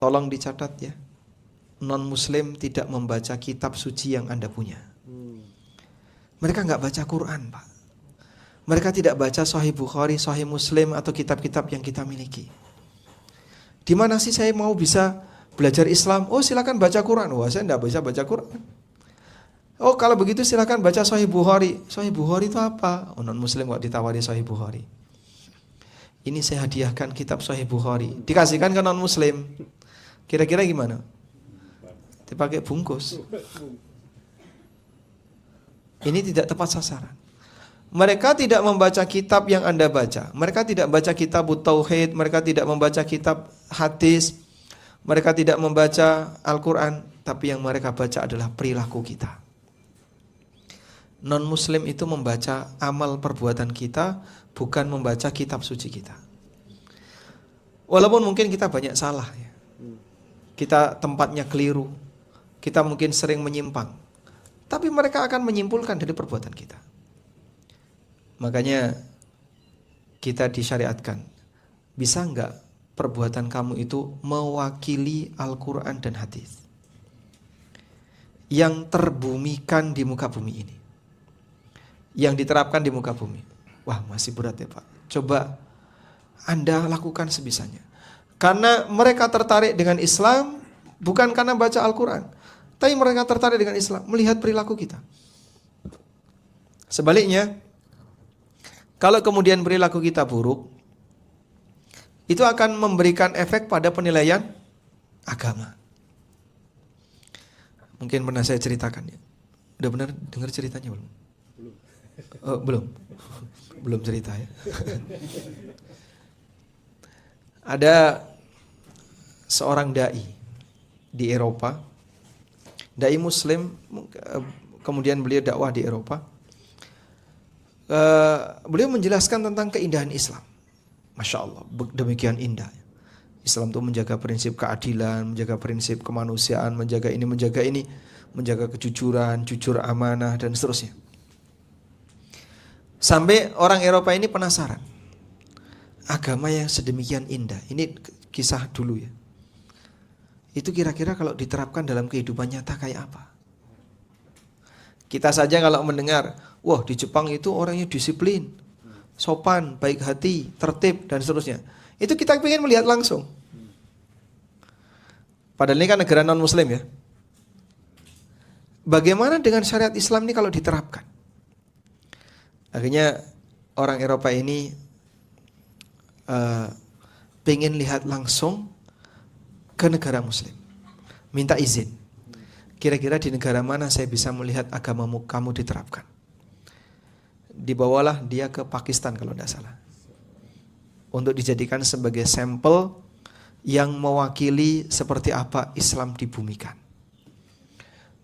Tolong dicatat ya. Non-muslim tidak membaca kitab suci yang Anda punya. Mereka nggak baca Quran, Pak. Mereka tidak baca Sahih Bukhari, Sahih Muslim, atau kitab-kitab yang kita miliki. Di mana sih saya mau bisa belajar Islam? Oh, silakan baca Quran. Wah, saya nggak bisa baca Quran. Oh, kalau begitu silakan baca Sahih Bukhari. Sahih Bukhari itu apa? Oh, non-muslim kok ditawari Sahih Bukhari. Ini saya hadiahkan kitab Sahih Bukhari. Dikasihkan ke non-muslim. Kira-kira gimana? Dipakai bungkus. Ini tidak tepat sasaran. Mereka tidak membaca kitab yang Anda baca. Mereka tidak baca kitab Tauhid. Mereka tidak membaca kitab hadis. Mereka tidak membaca Al-Quran. Tapi yang mereka baca adalah perilaku kita. Non-muslim itu membaca amal perbuatan kita, bukan membaca kitab suci kita. Walaupun mungkin kita banyak salah ya. Kita tempatnya keliru. Kita mungkin sering menyimpang. Tapi mereka akan menyimpulkan dari perbuatan kita. Makanya kita disyariatkan. Bisa enggak perbuatan kamu itu mewakili Al-Quran dan hadis yang terbumikan di muka bumi ini, yang diterapkan di muka bumi? Wah, masih berat ya Pak. Coba Anda lakukan sebisanya. Karena mereka tertarik dengan Islam bukan karena baca Al-Quran, tapi mereka tertarik dengan Islam melihat perilaku kita. Sebaliknya, kalau kemudian perilaku kita buruk, itu akan memberikan efek pada penilaian agama. Mungkin pernah saya ceritakan ya. Udah benar dengar ceritanya belum? Oh, belum. Belum cerita ya. Ada seorang dai di Eropa. Dai muslim, kemudian beliau dakwah di Eropa. Beliau menjelaskan tentang keindahan Islam. Masya Allah, demikian indah. Islam itu menjaga prinsip keadilan, menjaga prinsip kemanusiaan, menjaga ini, menjaga kejujuran, jujur, amanah, dan seterusnya. Sampai orang Eropa ini penasaran. Agama yang sedemikian indah, ini kisah dulu ya. Itu kira-kira kalau diterapkan dalam kehidupan nyata kayak apa? Kita saja kalau mendengar, wah di Jepang itu orangnya disiplin, sopan, baik hati, tertib, dan seterusnya. Itu kita ingin melihat langsung. Padahal ini kan negara non-muslim ya. Bagaimana dengan syariat Islam ini kalau diterapkan? Akhirnya orang Eropa ini pengen lihat langsung ke negara muslim. Minta izin. Kira-kira di negara mana saya bisa melihat agamamu kamu diterapkan? Dibawalah dia ke Pakistan kalau tidak salah. Untuk dijadikan sebagai sampel yang mewakili seperti apa Islam dibumikan.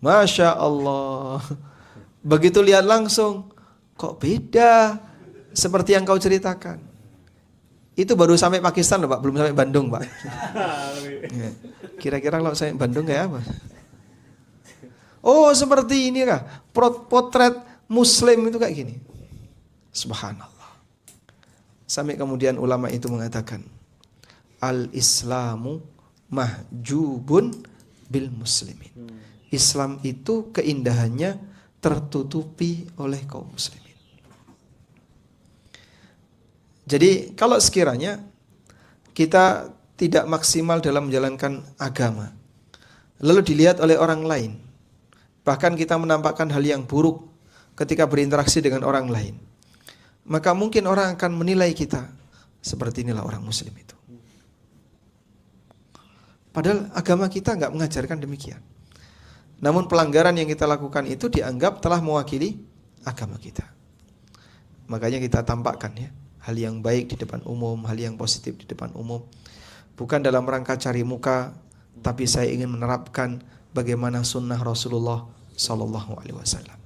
Masya Allah. Begitu lihat langsung, kok beda seperti yang kau ceritakan. Itu baru sampai Pakistan loh Pak, belum sampai Bandung Pak. Kira-kira kalau sampai Bandung kayak apa? Oh seperti ini kah? Potret muslim itu kayak gini. Subhanallah. Sampai kemudian ulama itu mengatakan, Al-Islamu mahjubun bil muslimin. Islam itu keindahannya tertutupi oleh kaum muslimin. Jadi kalau sekiranya kita tidak maksimal dalam menjalankan agama, lalu dilihat oleh orang lain, bahkan kita menampakkan hal yang buruk ketika berinteraksi dengan orang lain, maka mungkin orang akan menilai kita seperti inilah orang muslim itu. Padahal agama kita nggak mengajarkan demikian. Namun pelanggaran yang kita lakukan itu dianggap telah mewakili agama kita. Makanya kita tampakkan ya, hal yang baik di depan umum, hal yang positif di depan umum. Bukan dalam rangka cari muka, tapi saya ingin menerapkan bagaimana sunnah Rasulullah SAW.